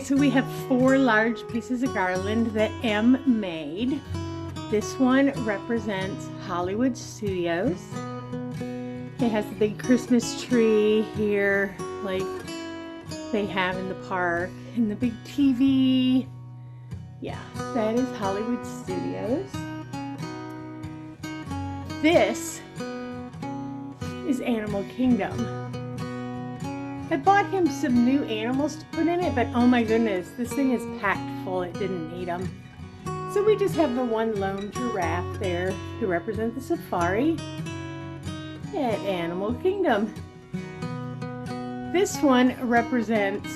so we have 4 large pieces of garland that Em made. This one represents Hollywood Studios. It has the big Christmas tree here, like they have in the park, and the big TV. Yeah, that is Hollywood Studios. This is Animal Kingdom. I bought him some new animals to put in it, but oh my goodness, this thing is packed full. It didn't need them. So we just have the one lone giraffe there to represent the safari at Animal Kingdom. This one represents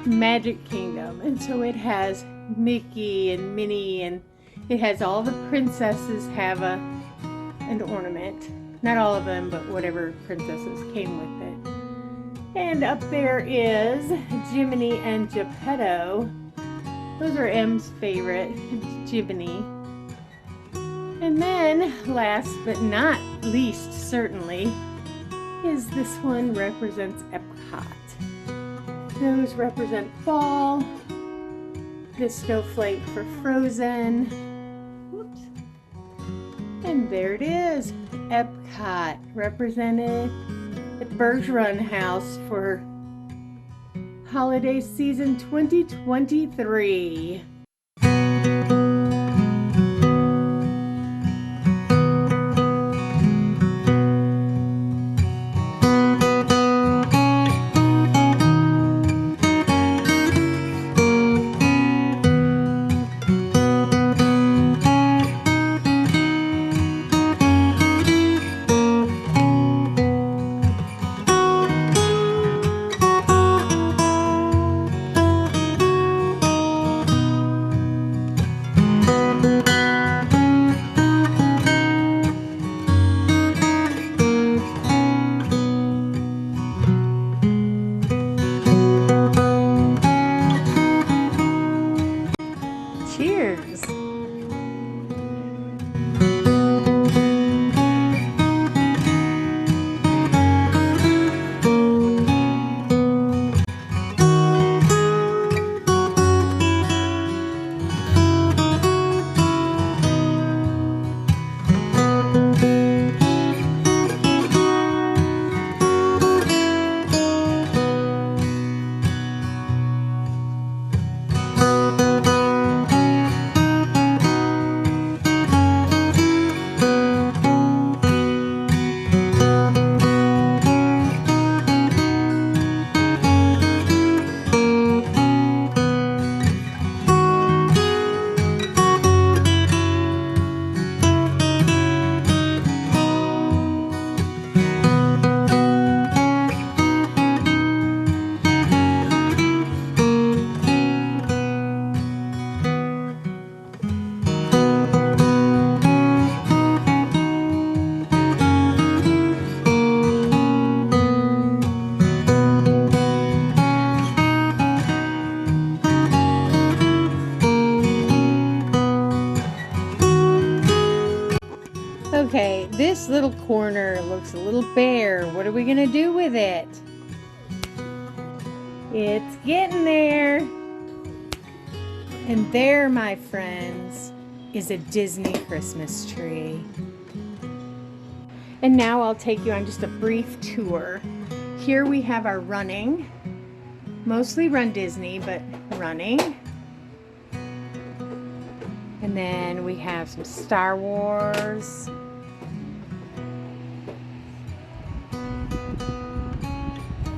Magic Kingdom, and so it has Mickey and Minnie, and it has all the princesses have an ornament. Not all of them, but whatever princesses came with it. And up there is Jiminy and Geppetto. Those are Em's favorite, Jiminy. And then, last but not least, certainly, is this one represents Epcot. Those represent fall. The snowflake for Frozen. Whoops. And there it is, Epcot, represented at the TheBurgsrun house for holiday season 2023. Cheers! Okay, this little corner looks a little bare. What are we gonna do with it? It's getting there. And there, my friends, is a Disney Christmas tree. And now I'll take you on just a brief tour. Here we have our running, mostly Run Disney, but running. And then we have some Star Wars.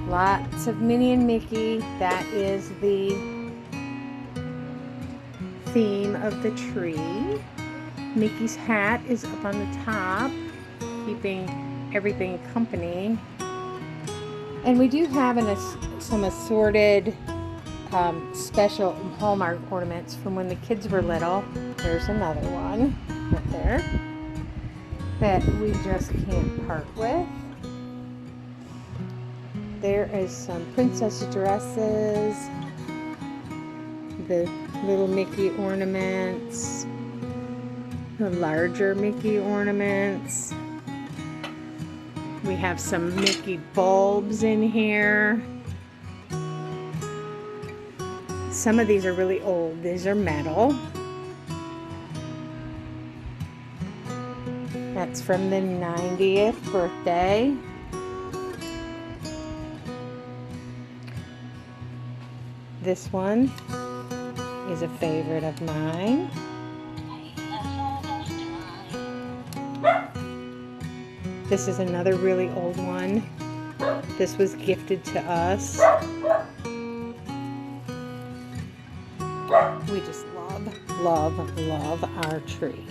Lots of Minnie and Mickey. That is the theme of the tree. Mickey's hat is up on the top, keeping everything company. And we do have some assorted special Hallmark ornaments from when the kids were little. There's another one right there that we just can't part with. There is some princess dresses, the little Mickey ornaments, the larger Mickey ornaments. We have some Mickey bulbs in here. some of these are really old. These are metal. That's from the 90th birthday. This one is a favorite of mine. This is another really old one. This was gifted to us. We just love our tree.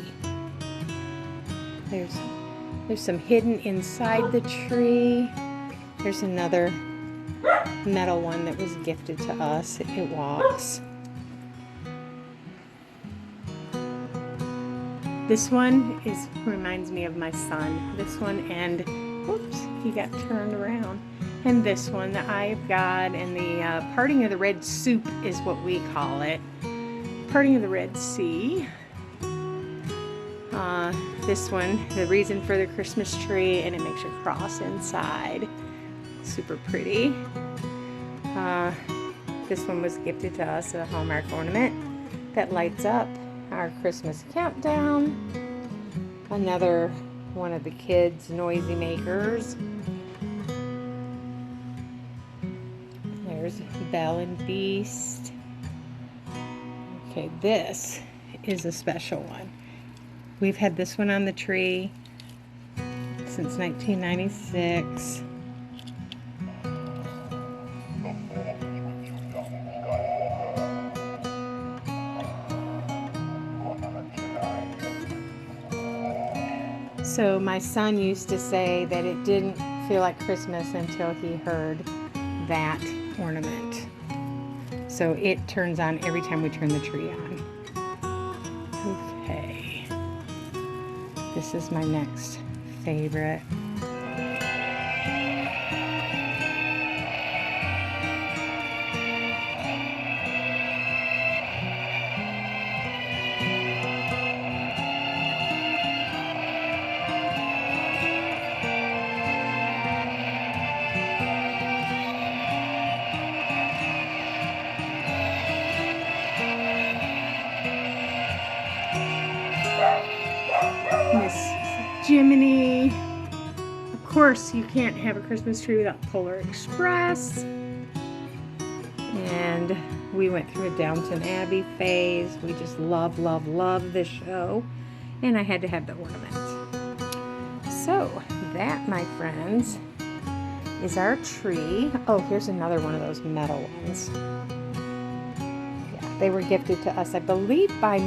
There's some hidden inside the tree. There's another metal one that was gifted to us. It walks. This one reminds me of my son. This one and, whoops, he got turned around. And this one, the Eye of God, and the Parting of the Red Soup is what we call it. Parting of the Red Sea. This one, the reason for the Christmas tree, and it makes your cross inside. Super pretty. This one was gifted to us, a Hallmark ornament that lights up our Christmas countdown. Another one of the kids' noisy makers. There's Belle and Beast. Okay, this is a special one. We've had this one on the tree since 1996. So my son used to say that it didn't feel like Christmas until he heard that ornament. So it turns on every time we turn the tree on. Okay. This is my next favorite. Miss Jiminy. Of course, you can't have a Christmas tree without Polar Express. And we went through a Downton Abbey phase. We just love this show. And I had to have the ornament. So, that, my friends, is our tree. Oh, here's another one of those metal ones. They were gifted to us, I believe, by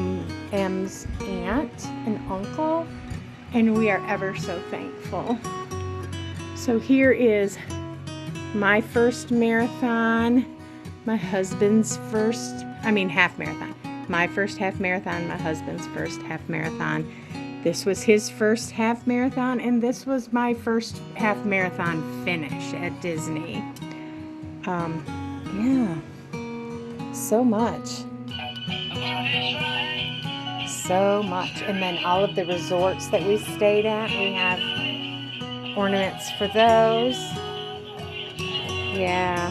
M's aunt and uncle, and we are ever so thankful. So here is my first marathon, my husband's half marathon. My first half marathon, my husband's first half marathon. This was his first half marathon, and this was my first half marathon finish at Disney. Yeah. So much. And then all of the resorts that we stayed at, we have ornaments for those. Yeah.